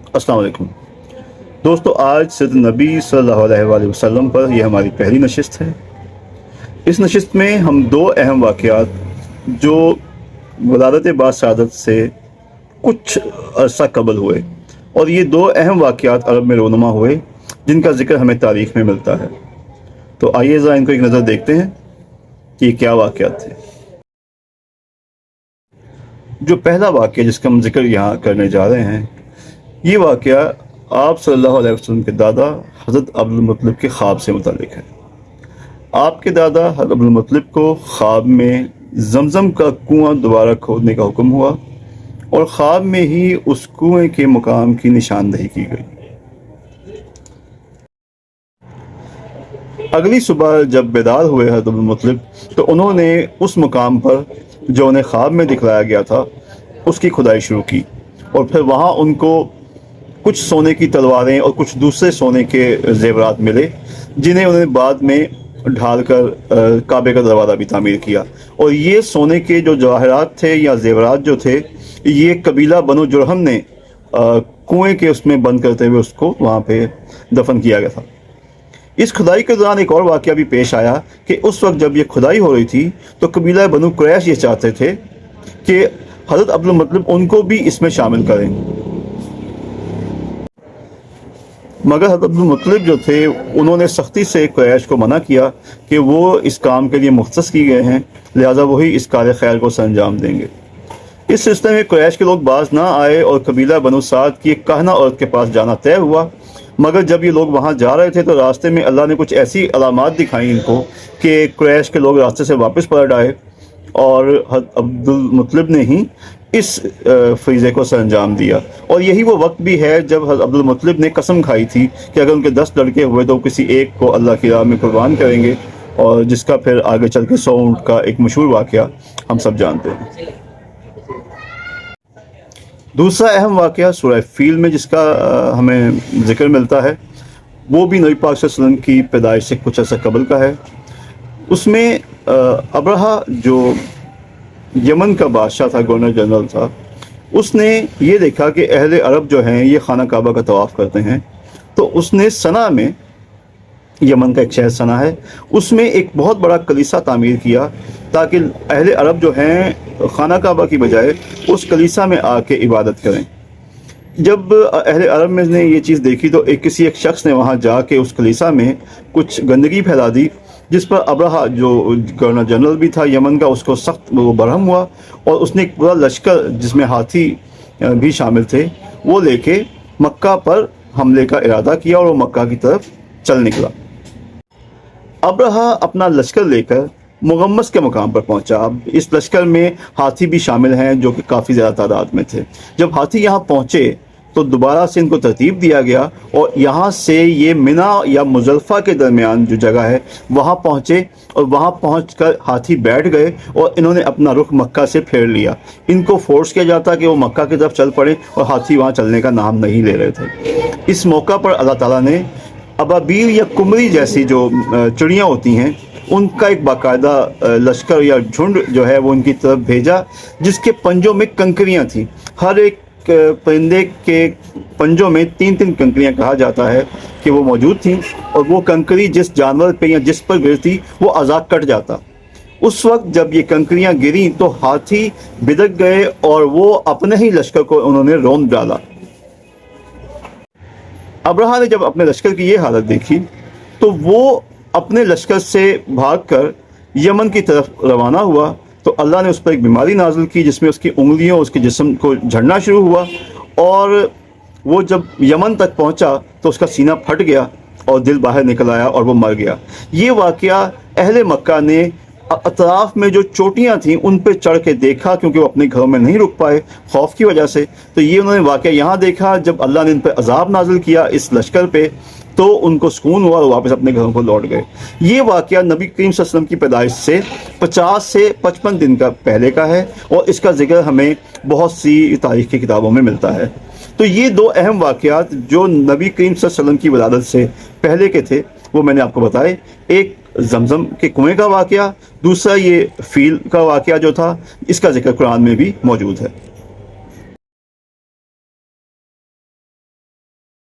अस्सलाम वालेकुम दोस्तों, आज सिद्ध नबी सल्लल्लाहु अलैहि वसल्लम पर यह हमारी पहली नशिस्त है। इस नशिस्त में हम दो अहम वाक़यात जो वलादत बासआदत से कुछ अरसा कबल हुए, और ये दो अहम वाक़यात अरब में रोनुमा हुए जिनका जिक्र हमें तारीख़ में मिलता है। तो आइए ज़रा इनको एक नज़र देखते हैं कि ये क्या वाक़यात थे। जो पहला वाक़या जिसका हम जिक्र यहाँ करने जा रहे हैं, ये वाक़या आप सल्लल्लाहु अलैहि वसल्लम के दादा हज़रत अब्दुल मुत्तलिब के ख्वाब से मुताल्लिक़ है। आपके दादा हज़रत अब्दुल मुत्तलिब को ख्वाब में ज़मज़म का कुआं दोबारा खोदने का हुक्म हुआ और ख्वाब में ही उस कुएं के मुकाम की निशानदही की गई। अगली सुबह जब बेदार हुए हज़रत अब्दुल मुत्तलिब, तो उन्होंने उस मुकाम पर जो उन्हें ख्वाब में दिखलाया गया था उसकी खुदाई शुरू की, और फिर वहाँ उनको कुछ सोने की तलवारें और कुछ दूसरे सोने के ज़ेवरात मिले, जिन्हें उन्होंने बाद में ढाल कर काबे का दरवाज़ा भी तामीर किया। और ये सोने के जो जवाहरात थे या ज़ेवरात जो थे, ये कबीला बनु जुरहम ने कुएं के उसमें बंद करते हुए उसको वहाँ पे दफन किया गया था। इस खुदाई के दौरान एक और वाक़या भी पेश आया कि उस वक्त जब ये खुदाई हो रही थी तो कबीला बनु कुरैश ये चाहते थे कि हज़रत अब्दुल मुत्तलिब उनको भी इसमें शामिल करें, मगर हज़रत अब्दुल मुत्तलिब जो थे उन्होंने सख्ती से कुरैश को मना किया कि वो इस काम के लिए मुख्तस की गए हैं, लिहाजा वही इस कार खैर को सरअंजाम देंगे। इस सिलसिले में कुरैश के लोग बाज ना आए और कबीला बनु साद की एक कहना औरत के पास जाना तय हुआ। मगर जब ये लोग वहाँ जा रहे थे तो रास्ते में अल्लाह ने कुछ ऐसी अलामात दिखाई इनको कि कुरैश के लोग रास्ते से वापस पलट आए, और हज़रत अब्दुल मुत्तलिब ने ही इस फरीज़े को सरअंजाम दिया। और यही वो वक्त भी है जब हज़रत अब्दुल मुत्तलिब ने कसम खाई थी कि अगर उनके 10 लड़के हुए तो किसी एक को अल्लाह की राह में कुर्बान करेंगे, और जिसका फिर आगे चल के 100 ऊँट का एक मशहूर वाक़या हम सब जानते हैं। दूसरा अहम वाक़या सूरह फील में जिसका हमें जिक्र मिलता है, वो भी नबी पाक सल्लल्लाहु अलैहि वसल्लम की पैदाइश से कुछ अर्सा कबल का है। उसमें अब्रहा जो यमन का बादशाह था, गवर्नर जनरल था, उसने ये देखा कि अहले अरब जो हैं ये खाना काबा का तवाफ़ करते हैं, तो उसने सना में, यमन का एक शहर सना है, उसमें एक बहुत बड़ा कलीसा तामीर किया ताकि अहले अरब जो हैं खाना काबा की बजाय उस कलीसा में आके इबादत करें। जब अहले अरब में ने ये चीज़ देखी तो किसी एक शख्स ने वहाँ जाके उस कलीसा में कुछ गंदगी फैला दी, जिस पर अब्रहा जो गवर्नर जनरल भी था यमन का, उसको सख्त वो बरहम हुआ और उसने एक पूरा लश्कर जिसमें हाथी भी शामिल थे वो लेके मक्का पर हमले का इरादा किया और वो मक्का की तरफ चल निकला। अब्रहा अपना लश्कर लेकर मुगम्मस के मुकाम पर पहुंचा। अब इस लश्कर में हाथी भी शामिल हैं जो कि काफ़ी ज़्यादा तादाद में थे। जब हाथी यहाँ पहुँचे तो दोबारा से इनको तरतीब दिया गया और यहाँ से ये मिना या मुज़ल्फ़ा के दरमियान जो जगह है वहाँ पहुँचे, और वहाँ पहुँचकर हाथी बैठ गए और इन्होंने अपना रुख मक्का से फेर लिया। इनको फोर्स किया जाता कि वो मक्का की तरफ चल पड़े और हाथी वहाँ चलने का नाम नहीं ले रहे थे। इस मौका पर अल्लाह ताला ने अबाबील या कुमरी जैसी जो चिड़ियाँ होती हैं उनका एक बाकायदा लश्कर या झुंड जो है वो उनकी तरफ भेजा, जिसके पंजों में कंकरियाँ थीं। हर एक परिंदे के पंजों में 3-3 कंकरियाँ कहा जाता है कि वो मौजूद थीं, और वो कंकरी जिस जानवर पे या जिस पर गिरती वो आज़ाद कट जाता। उस वक्त जब ये कंकरियाँ गिरी तो हाथी बिदक गए और वो अपने ही लश्कर को उन्होंने रौंद डाला। अब्रहा ने जब अपने लश्कर की ये हालत देखी तो वो अपने लश्कर से भागकर यमन की तरफ रवाना हुआ, तो अल्लाह ने उस पर एक बीमारी नाजिल की जिसमें उसकी उंगलियों, उसके जिस्म को झड़ना शुरू हुआ, और वो जब यमन तक पहुंचा तो उसका सीना फट गया और दिल बाहर निकल आया और वो मर गया। ये वाक़या अहले मक्का ने अतराफ में जो चोटियाँ थीं उन पर चढ़ के देखा, क्योंकि वो अपने घरों में नहीं रुक पाए खौफ की वजह से। तो ये उन्होंने वाक़या यहाँ देखा जब अल्लाह ने इन पर अजाब नाजिल किया इस लश्कर पे, तो उनको सुकून हुआ और वापस अपने घरों को लौट गए। ये वाक़या नबी करीम सल्लल्लाहु अलैहि वसल्लम की पैदाइश से 50 से 55 दिन का पहले का है, और इसका जिक्र हमें बहुत सी तारीख़ की किताबों में मिलता है। तो ये दो अहम वाक़यात जो नबी करीम सल्लल्लाहु अलैहि वसल्लम की विलादत से पहले के थे वो मैंने आपको बताए। एक जमजम के कुएं का वाक़या, दूसरा ये फील का वाक़या जो था, इसका जिक्र कुरान में भी मौजूद है।